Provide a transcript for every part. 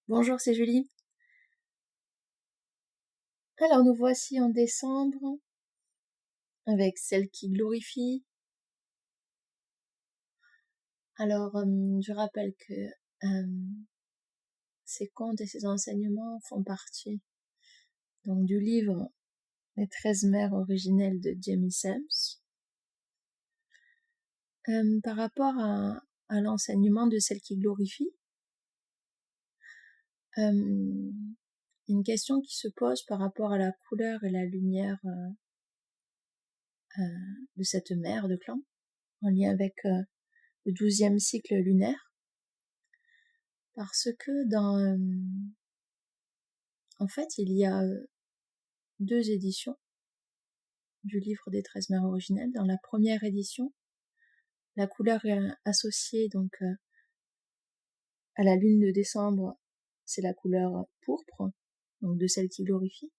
Bonjour, c'est Julie. Alors nous voici en décembre avec Celle qui glorifie. Alors je rappelle que ces contes et ces enseignements font partie donc du livre Les 13 mères originelles de Jamie Sams. Par rapport à l'enseignement de Celle qui glorifie, une question qui se pose par rapport à la couleur et la lumière de cette mère de clan, en lien avec le 12e cycle lunaire, parce que en fait, il y a 2 éditions du livre des 13 mères originelles. Dans la première édition, la couleur associée donc à la lune de décembre, c'est la couleur pourpre, donc de Celle qui glorifie.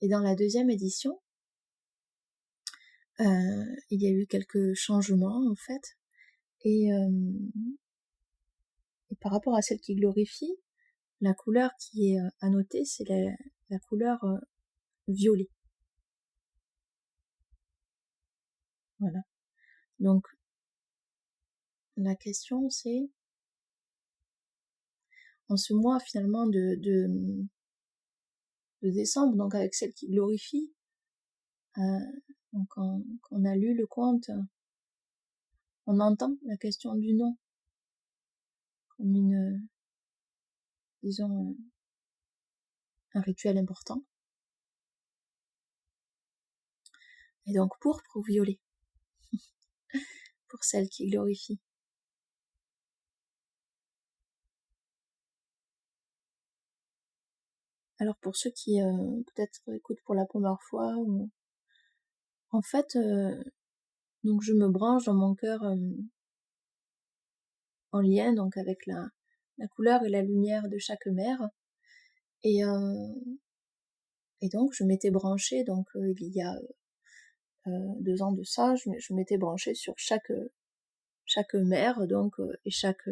Et dans la deuxième édition, il y a eu quelques changements en fait, et par rapport à Celle qui glorifie, la couleur qui est à noter, c'est la couleur violet. Voilà. Donc la question c'est, en ce mois finalement de décembre, donc avec Celle qui glorifie, donc quand on a lu le conte, on entend la question du nom comme disons, un rituel important. Et donc pourpre ou violet pour Celle qui glorifie. Alors pour ceux qui peut-être écoutent pour la première fois, en fait, donc je me branche dans mon cœur en lien donc avec la couleur et la lumière de chaque mère, et donc je m'étais branchée donc il y a 2 ans de ça, je m'étais branchée sur chaque mère donc et chaque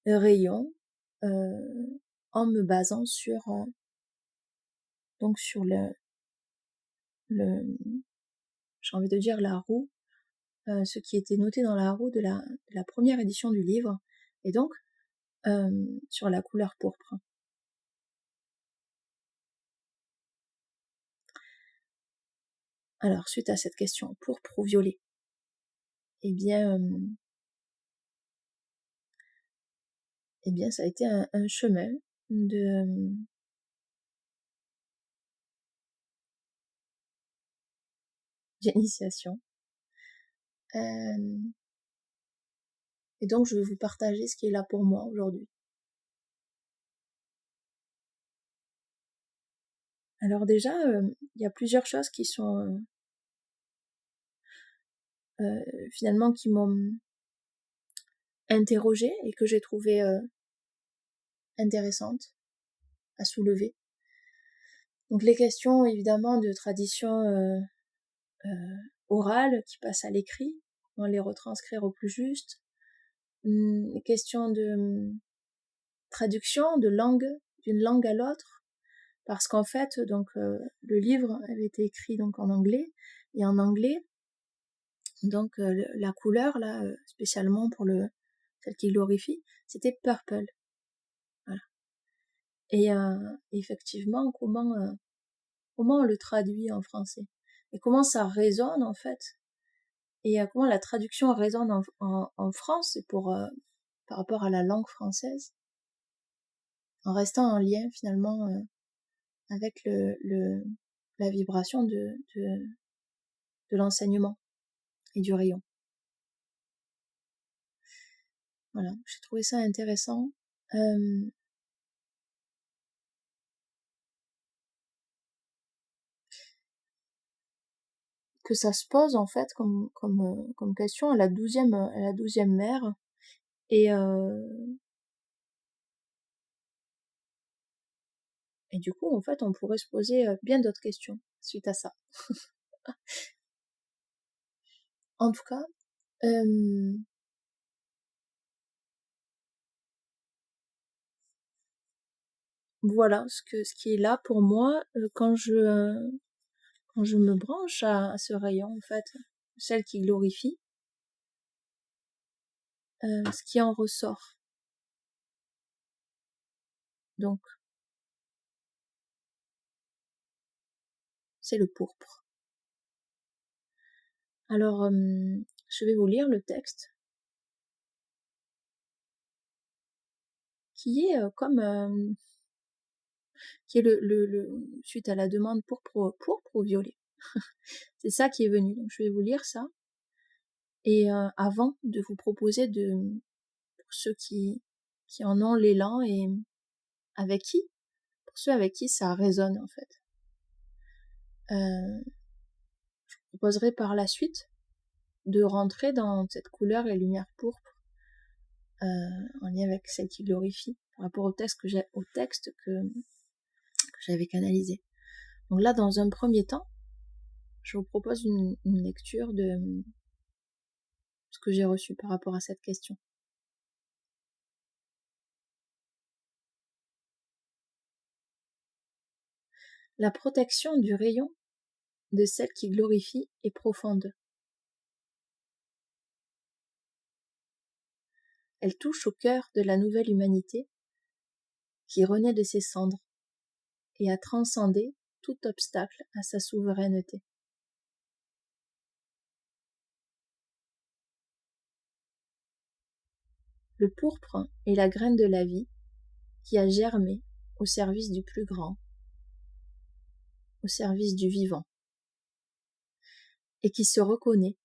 rayon, en me basant sur donc sur le j'ai envie de dire la roue, ce qui était noté dans la roue de la première édition du livre, et donc sur la couleur pourpre. Alors suite à cette question, pourpre ou violet, eh bien ça a été un chemin d'initiation. Et donc je vais vous partager ce qui est là pour moi aujourd'hui. Alors déjà, il y a plusieurs choses qui sont finalement qui m'ont interrogée et que j'ai trouvé intéressantes à soulever. Donc les questions évidemment de tradition orale qui passent à l'écrit, comment les retranscrire au plus juste, les questions de traduction de langue, d'une langue à l'autre, parce qu'en fait donc le livre avait été écrit donc en anglais, et en anglais donc la couleur là spécialement pour Celle qui glorifie, c'était purple. Voilà. Et effectivement comment on le traduit en français, et comment ça résonne en fait, et comment la traduction résonne en France pour par rapport à la langue française, en restant en lien finalement avec la vibration de l'enseignement et du rayon. Voilà, j'ai trouvé ça intéressant. Que ça se pose en fait comme question à la 12e mère, et du coup en fait on pourrait se poser bien d'autres questions suite à ça. En tout cas, voilà ce qui est là pour moi quand je me branche à ce rayon, en fait, celle qui glorifie, ce qui en ressort. Donc, c'est le pourpre. Alors, je vais vous lire le texte qui est qui est suite à la demande pourpre ou violet. C'est ça qui est venu. Donc, je vais vous lire ça. Et avant de vous proposer pour ceux qui en ont l'élan et pour ceux avec qui ça résonne en fait. Je vous proposerai par la suite de rentrer dans cette couleur et lumière pourpre en lien avec celle qui glorifie par rapport au texte que j'avais canalisé. Donc là, dans un premier temps, je vous propose une lecture de ce que j'ai reçu par rapport à cette question. La protection du rayon de celle qui glorifie est profonde. Elle touche au cœur de la nouvelle humanité qui renaît de ses cendres et a transcendé tout obstacle à sa souveraineté. Le pourpre est la graine de la vie qui a germé au service du plus grand, au service du vivant, et qui se reconnaît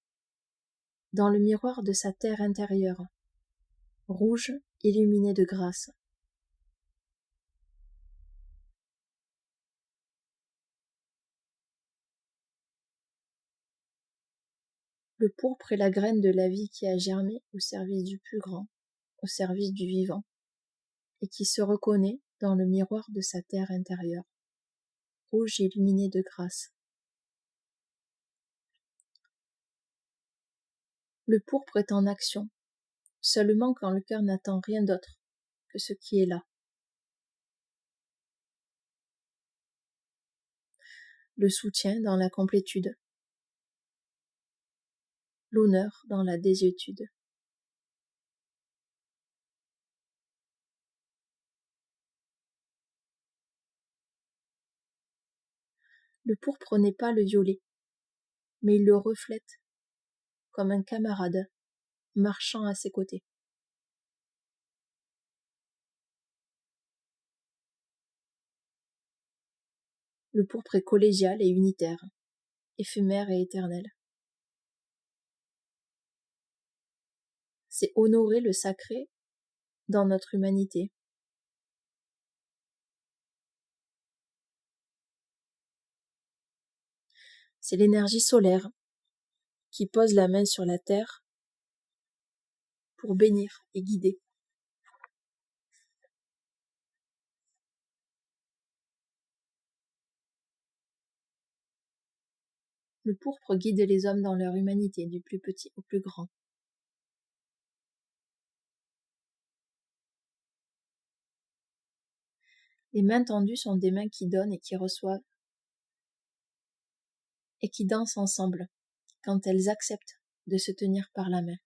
dans le miroir de sa terre intérieure, rouge illuminée de grâce. Le pourpre est la graine de la vie qui a germé au service du plus grand, au service du vivant, et qui se reconnaît dans le miroir de sa terre intérieure, rouge illuminée de grâce. Le pourpre est en action, seulement quand le cœur n'attend rien d'autre que ce qui est là. Le soutien dans la complétude, l'honneur dans la désuétude. Le pourpre n'est pas le violet, mais il le reflète comme un camarade marchant à ses côtés. Le pourpre est collégial et unitaire, éphémère et éternel. C'est honorer le sacré dans notre humanité. C'est l'énergie solaire qui pose la main sur la terre pour bénir et guider. Le pourpre guide les hommes dans leur humanité, du plus petit au plus grand. Les mains tendues sont des mains qui donnent et qui reçoivent, et qui dansent ensemble, quand elles acceptent de se tenir par la main.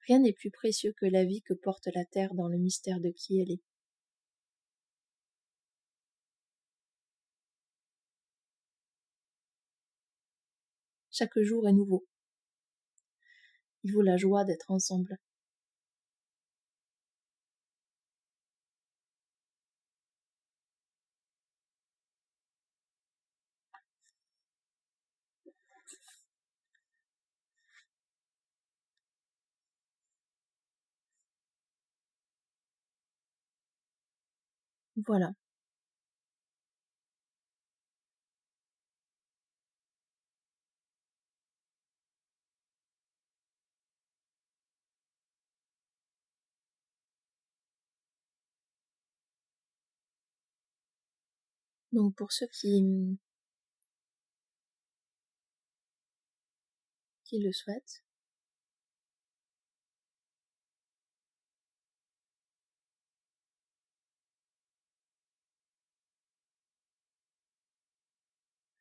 Rien n'est plus précieux que la vie que porte la terre dans le mystère de qui elle est. Chaque jour est nouveau. Il vaut la joie d'être ensemble. Voilà. Donc pour ceux qui le souhaite.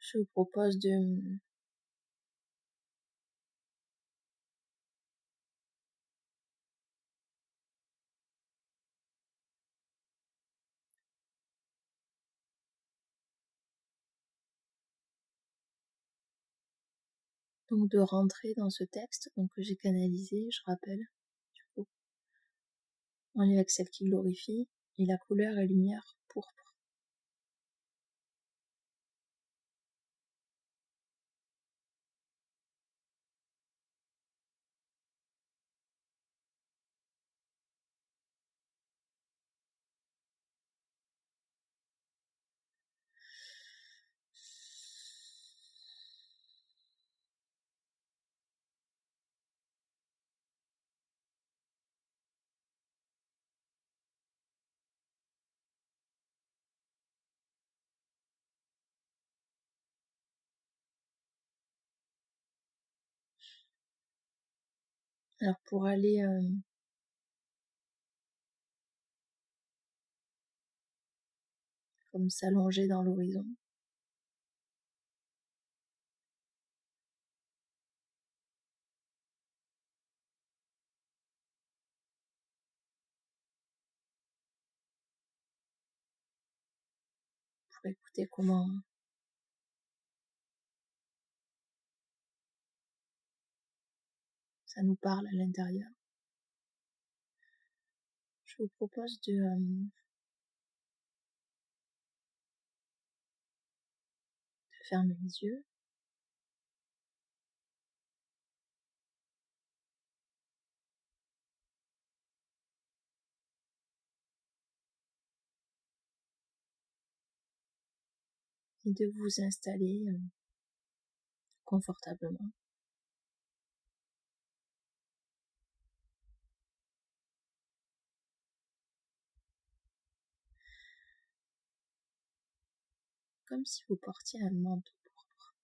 Je vous propose de donc de rentrer dans ce texte donc que j'ai canalisé, je rappelle, du coup, en lien avec celle qui glorifie, et la couleur et lumière pourpre. Alors pour aller comme s'allonger dans l'horizon, pour écouter comment ça nous parle à l'intérieur. Je vous propose de fermer les yeux et de vous installer confortablement. Comme si vous portiez un manteau pourpre.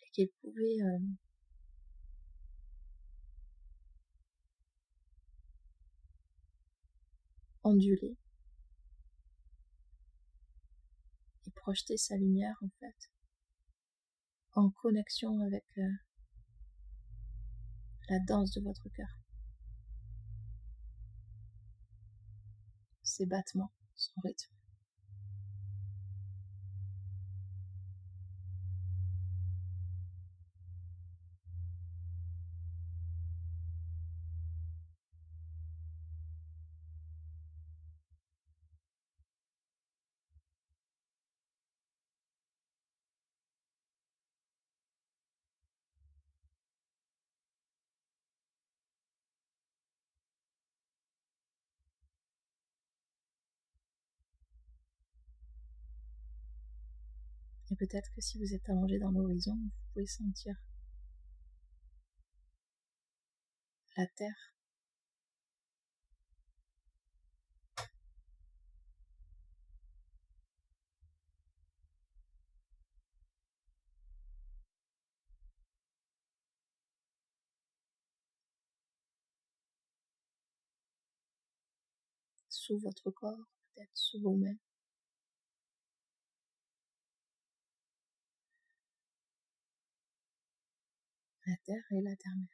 Et qu'il pouvait onduler et projeter sa lumière en fait en connexion avec la danse de votre cœur, ses battements, son rythme. Et peut-être que si vous êtes allongé dans l'horizon, vous pouvez sentir la terre sous votre corps, peut-être sous vos mains. La terre et la terre-mère.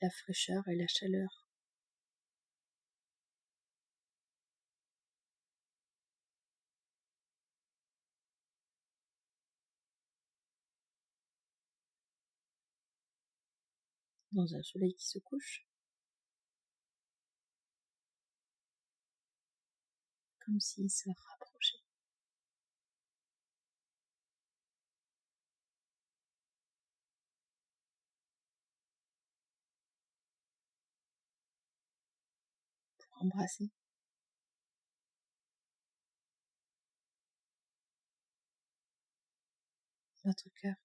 La fraîcheur et la chaleur dans un soleil qui se couche, comme s'il se rapprochait. embrasser notre cœur.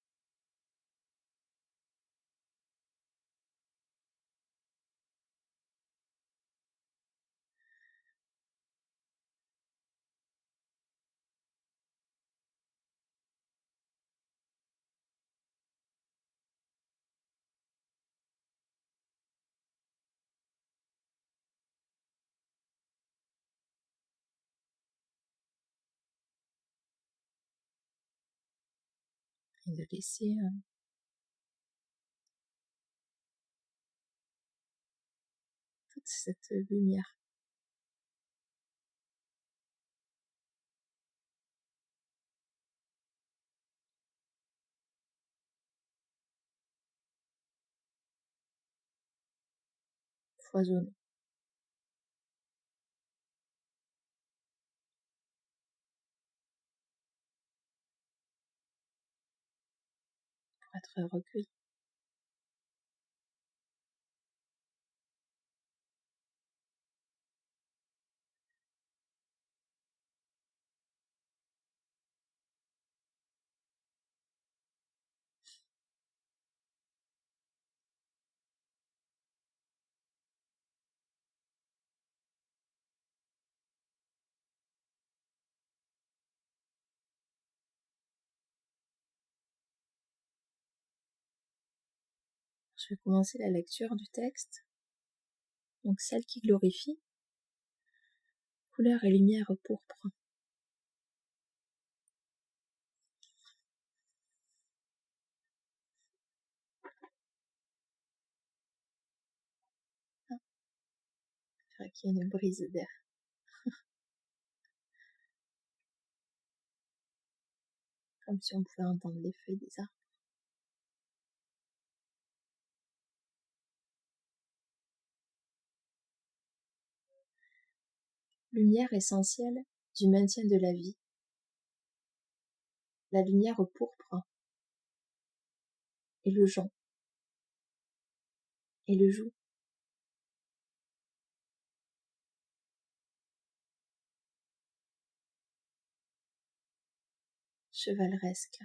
Et de laisser toute cette lumière foisonner. Pour être recueilli. Je vais commencer la lecture du texte. Donc celle qui glorifie. Couleur et lumière pourpre. Ah, je dirais qu'il y a une brise d'air. Comme si on pouvait entendre les feuilles des arbres. Lumière essentielle du maintien de la vie. La lumière pourpre et le jonc et le joug. Chevaleresque.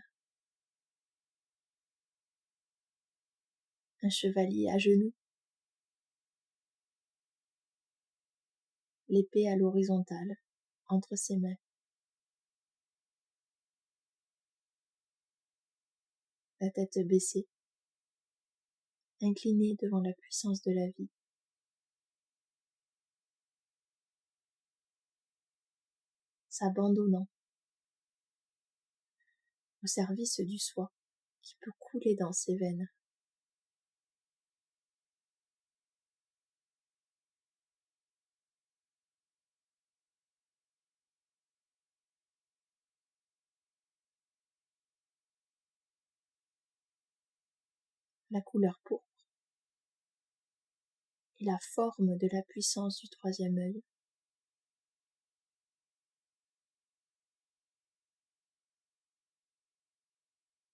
Un chevalier à genoux. L'épée à l'horizontale, entre ses mains. La tête baissée, incliné devant la puissance de la vie. S'abandonnant au service du soi qui peut couler dans ses veines. La couleur pourpre et la forme de la puissance du troisième œil.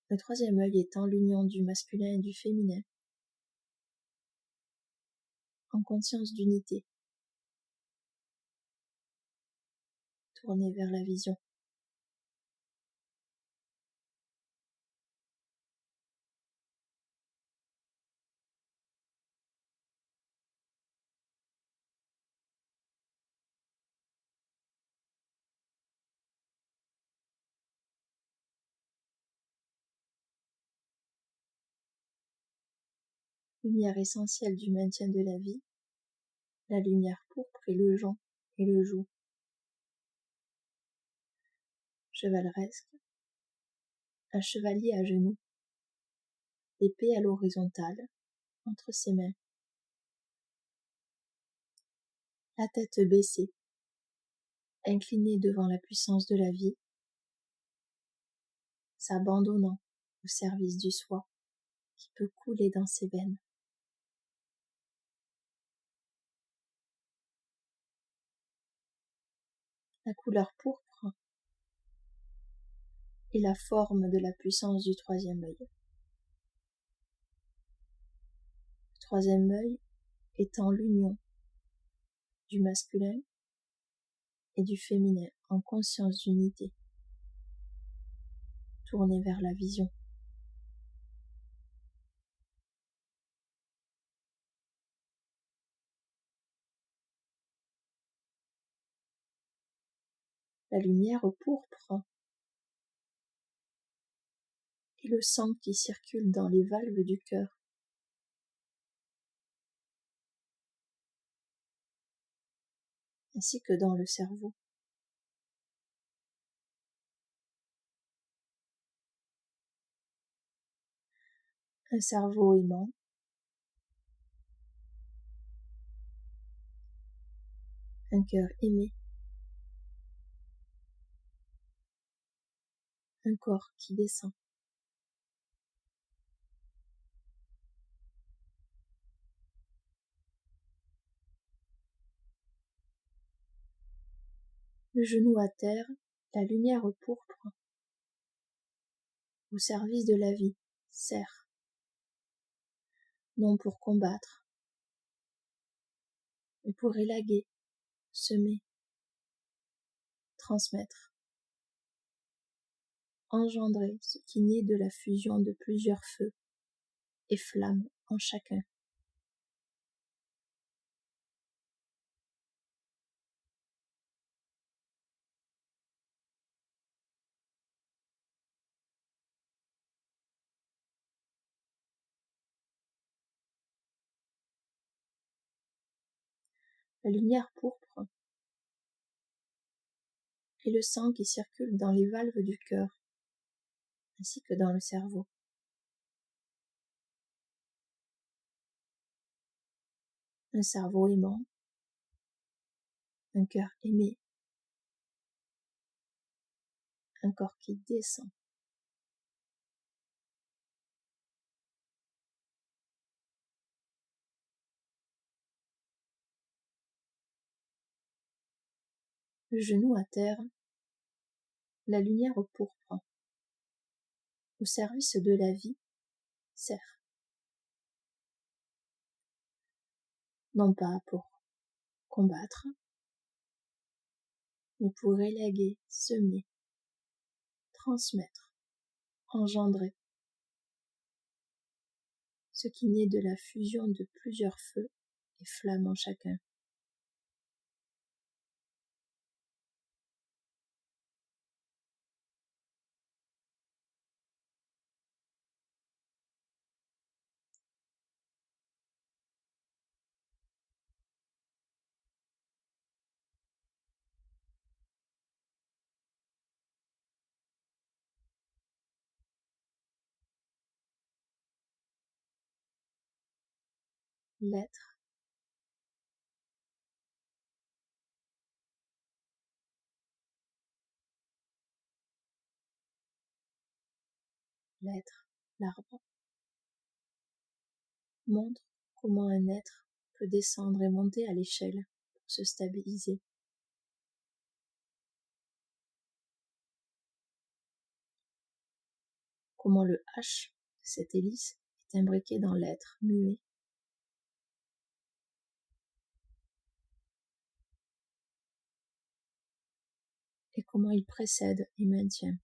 Le troisième œil étant l'union du masculin et du féminin, en conscience d'unité, tourné vers la vision. Lumière essentielle du maintien de la vie, la lumière pourpre et le jonc et le joug. Chevaleresque, un chevalier à genoux, l'épée à l'horizontale, entre ses mains. La tête baissée, incliné devant la puissance de la vie, s'abandonnant au service du soi qui peut couler dans ses veines. La couleur pourpre et la forme de la puissance du troisième œil. Le troisième œil étant l'union du masculin et du féminin en conscience d'unité, tournée vers la vision. La lumière pourpre et le sang qui circule dans les valves du cœur. Ainsi que dans le cerveau. Un cerveau aimant, un cœur aimé, un corps qui descend. Le genou à terre, la lumière pourpre, au service de la vie, sert, non pour combattre, mais pour élaguer, semer, transmettre, engendrer ce qui naît de la fusion de plusieurs feux et flammes en chacun. La lumière pourpre et le sang qui circule dans les valves du cœur, ainsi que dans le cerveau. Un cerveau aimant, un cœur aimé, un corps qui descend. Le genou à terre, la lumière pourpre, au service de la vie, sert. Non pas pour combattre, mais pour élaguer, semer, transmettre, engendrer, ce qui naît de la fusion de plusieurs feux et flammes en chacun. L'être, l'être, l'arbre, montre comment un être peut descendre et monter à l'échelle pour se stabiliser. Comment le H de cette hélice est imbriqué dans l'être muet. Et comment il précède et maintient.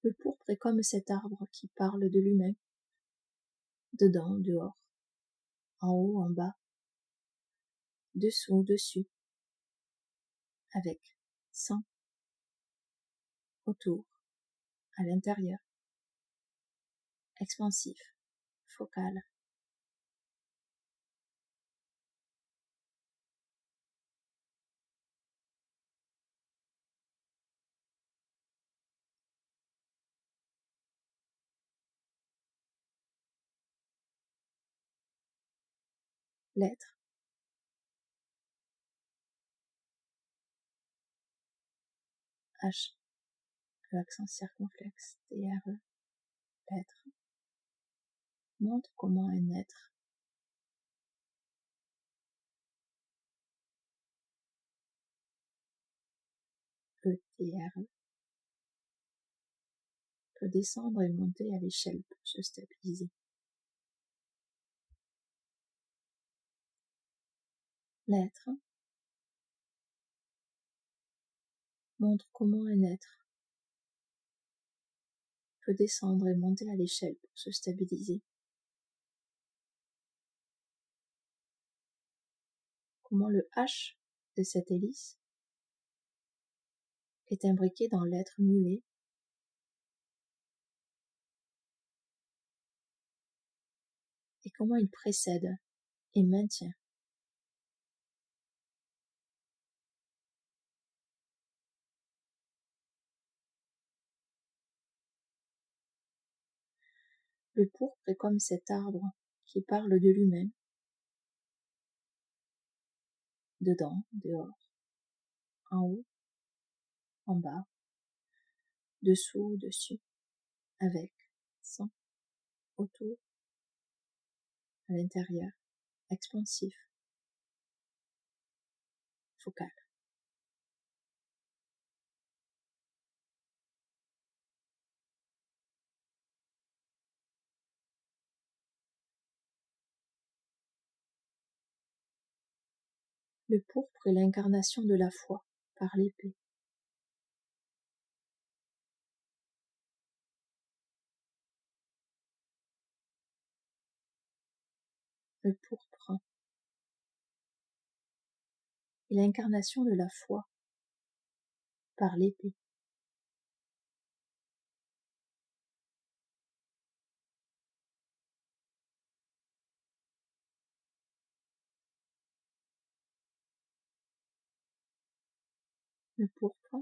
Le pourpre est comme cet arbre qui parle de l'humain, dedans, dehors, en haut, en bas, dessous, dessus, avec, sans, autour, à l'intérieur, expansif, focal. L'être, H, l'accent circonflexe, TRE, l'être, montre comment un être ETRE peut descendre et monter à l'échelle pour se stabiliser. L'être montre comment un être peut descendre et monter à l'échelle pour se stabiliser. Comment le H de cette hélice est imbriqué dans l'être muet et comment il précède et maintient. Le pourpre est comme cet arbre qui parle de lui-même, dedans, dehors, en haut, en bas, dessous, dessus, avec, sans, autour, à l'intérieur, expansif, focal. Le pourpre est l'incarnation de la foi par l'épée. Le pourpre est l'incarnation de la foi par l'épée. Le pourpre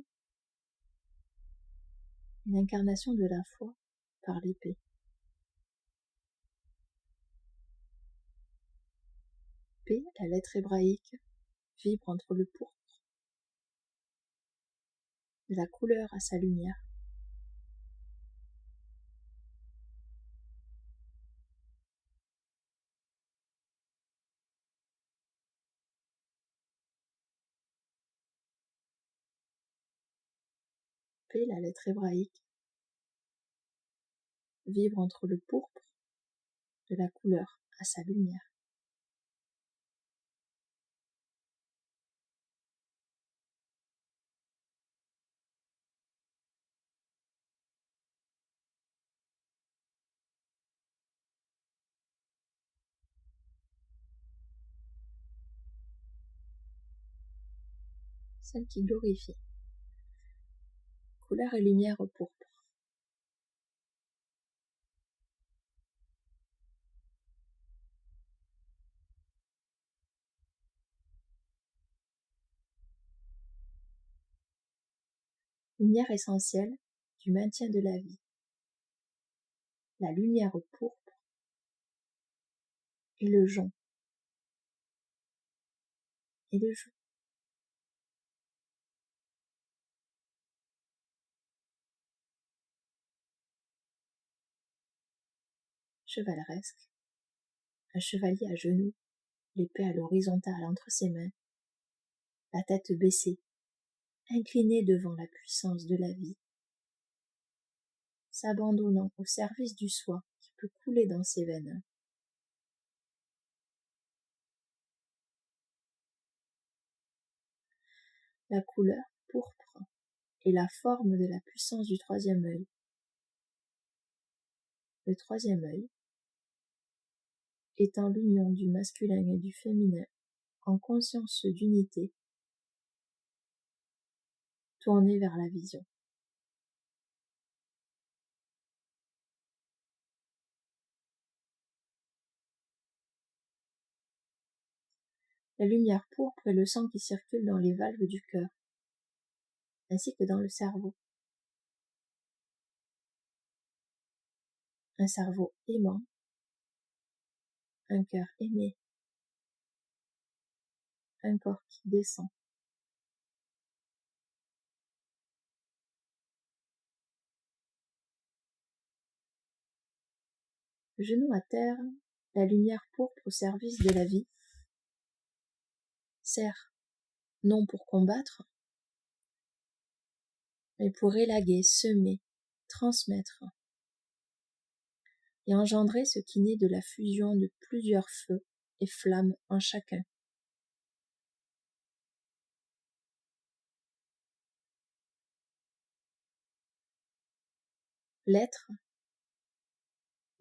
est l'incarnation de la foi par l'épée. P, la lettre hébraïque, vibre entre le pourpre, de la couleur à sa lumière. P, la lettre hébraïque, vibre entre le pourpre, de la couleur à sa lumière. Celle qui glorifie. Couleur et lumière au pourpre. Lumière essentielle du maintien de la vie. La lumière au pourpre et le jonc et le joug. Chevaleresque. Un chevalier à genoux, l'épée à l'horizontale entre ses mains, la tête baissée, incliné devant la puissance de la vie, s'abandonnant au service du soi qui peut couler dans ses veines. La couleur pourpre est la forme de la puissance du troisième œil. Le troisième œil étant l'union du masculin et du féminin en conscience d'unité, tournée vers la vision. La lumière pourpre est le sang qui circule dans les valves du cœur, ainsi que dans le cerveau. Un cerveau aimant, un cœur aimé, un corps qui descend. Le genou à terre, la lumière pourpre au service de la vie, sert non pour combattre, mais pour élaguer, semer, transmettre et engendrer ce qui naît de la fusion de plusieurs feux et flammes en chacun. L'être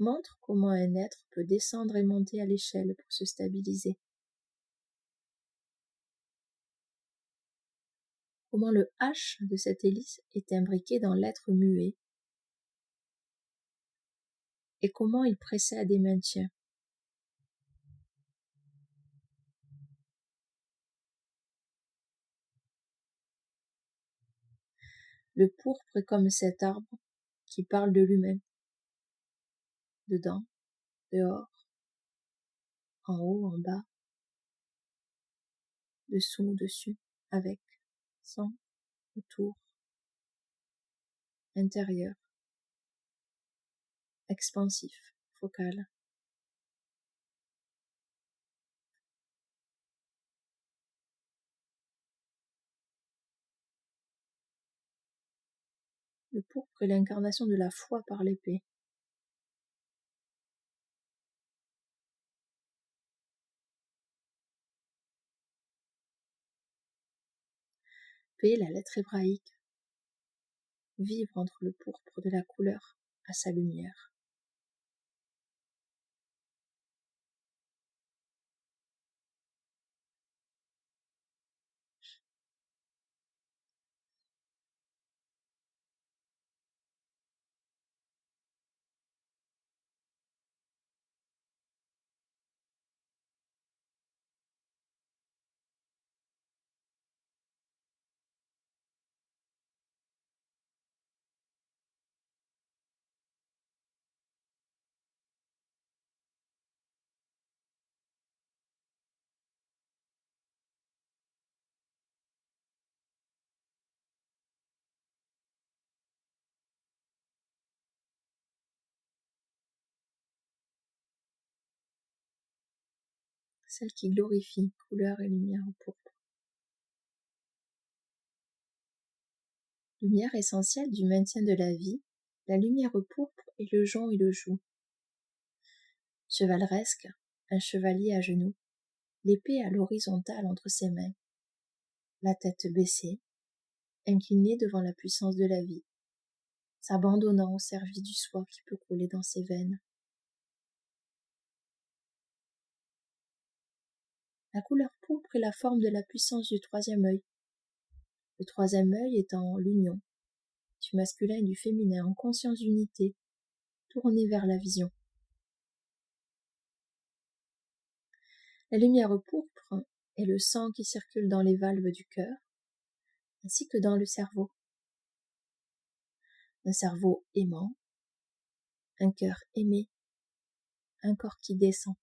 montre comment un être peut descendre et monter à l'échelle pour se stabiliser. Comment le H de cette hélice est imbriqué dans l'être muet et comment il précède et maintient. Le pourpre est comme cet arbre qui parle de l'humain. Dedans, dehors, en haut, en bas, dessous, dessus, avec, sans, autour, intérieur, expansif, focal. Le pourpre est l'incarnation de la foi par l'épée. P, la lettre hébraïque, vibre entre le pourpre de la couleur à sa lumière. Celle qui glorifie couleur et lumière au pourpre. Lumière essentielle du maintien de la vie, la lumière au pourpre est le jonc et le joug. Chevaleresque, un chevalier à genoux, l'épée à l'horizontale entre ses mains, la tête baissée, incliné devant la puissance de la vie, s'abandonnant au service du soi qui peut couler dans ses veines. La couleur pourpre est la forme de la puissance du troisième œil. Le troisième œil étant l'union du masculin et du féminin en conscience d'unité, tournée vers la vision. La lumière pourpre est le sang qui circule dans les valves du cœur, ainsi que dans le cerveau. Un cerveau aimant, un cœur aimé, un corps qui descend.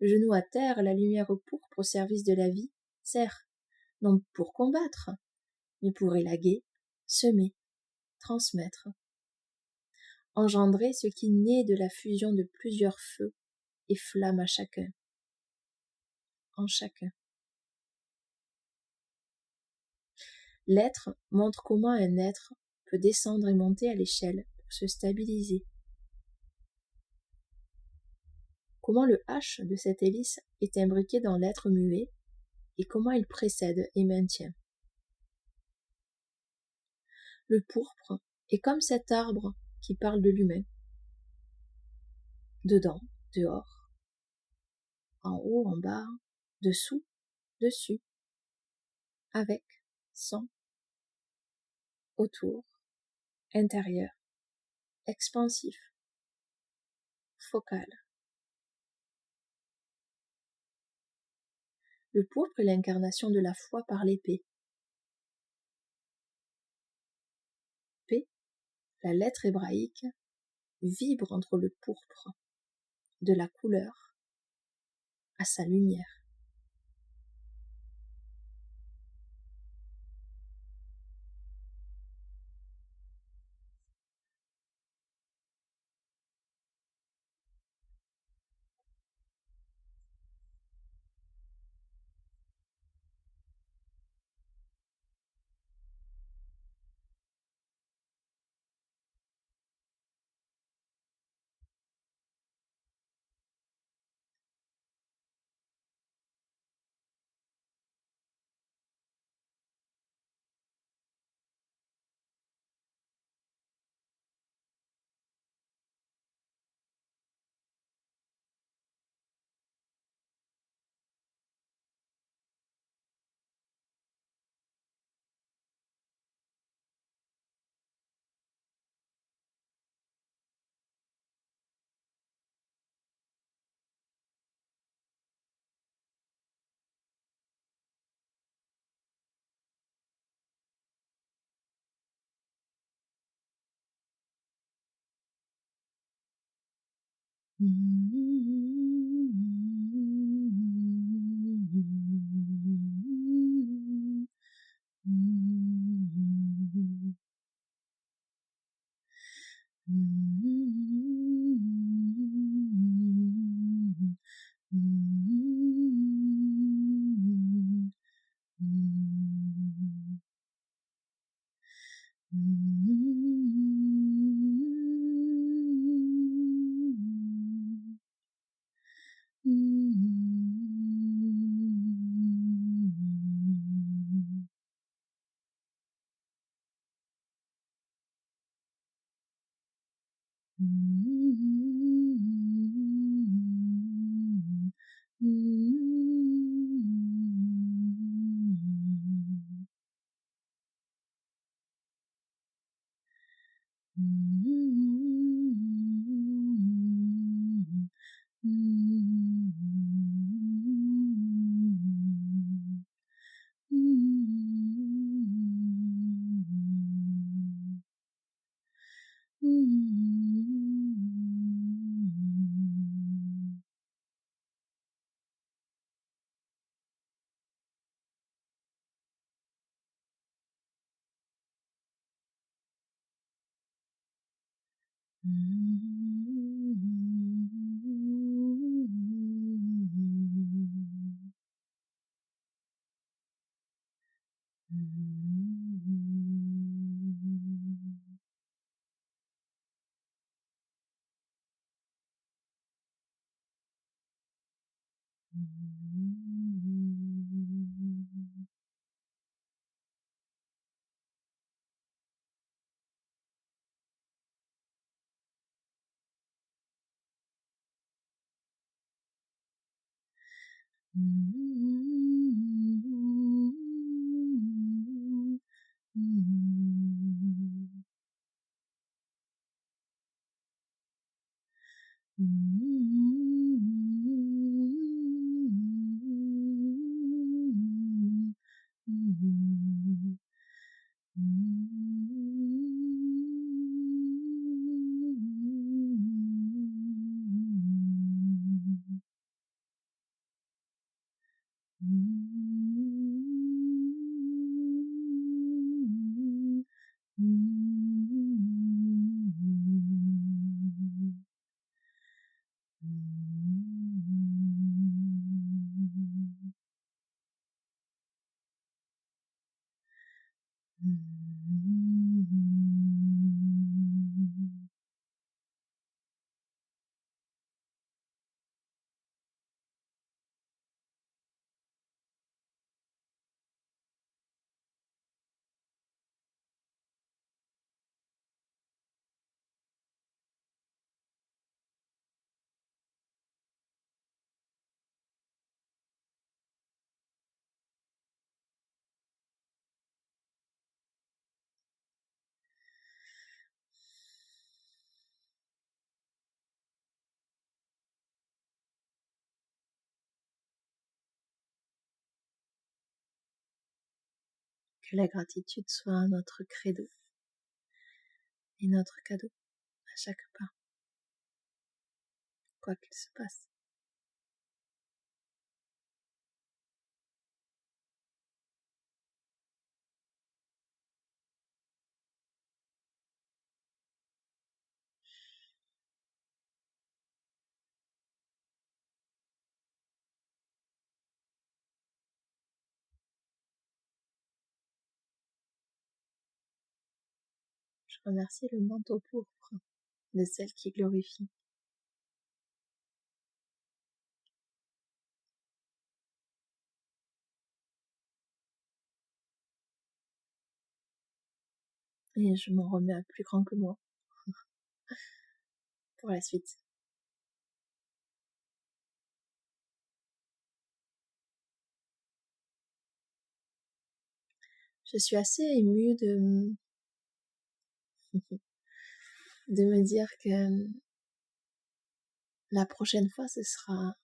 Le genou à terre, la lumière pourpre au service de la vie, sert, non pour combattre, mais pour élaguer, semer, transmettre, engendrer ce qui naît de la fusion de plusieurs feux et flammes à chacun, en chacun. L'être montre comment un être peut descendre et monter à l'échelle pour se stabiliser. Comment le H de cette hélice est imbriqué dans l'être muet et comment il précède et maintient. Le pourpre est comme cet arbre qui parle de l'humain. Dedans, dehors, en haut, en bas, dessous, dessus, avec, sans, autour, intérieur, expansif, focal. Le pourpre est l'incarnation de la foi par l'épée. P, la lettre hébraïque, vibre entre le pourpre de la couleur à sa lumière. Que la gratitude soit notre credo et notre cadeau à chaque pas, quoi qu'il se passe. Je remercie le manteau pourpre de celle qui glorifie. Et je m'en remets à plus grand que moi pour la suite. Je suis assez émue de me dire que la prochaine fois, ce sera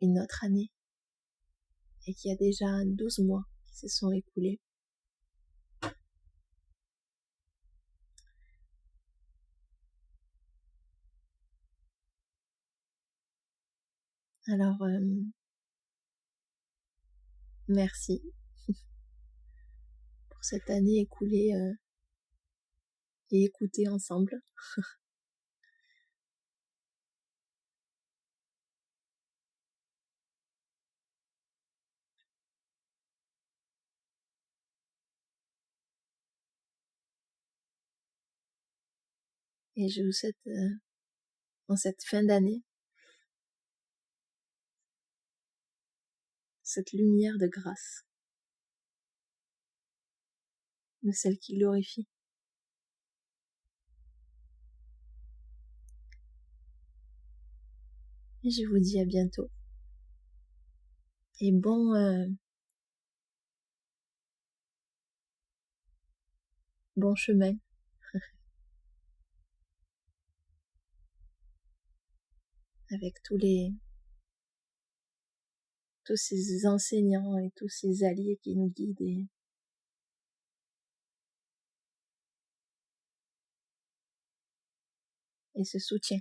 une autre année et qu'il y a déjà 12 mois qui se sont écoulés. Alors, merci pour cette année écoulée et écoutée ensemble. Et je vous souhaite, en cette fin d'année, cette lumière de grâce, de celle qui glorifie. Et je vous dis à bientôt. Et bon chemin avec tous ces enseignants et tous ces alliés qui nous guident et ce soutien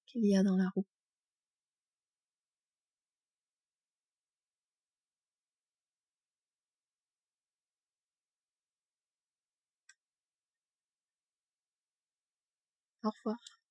qu'il y a dans la roue. Au revoir.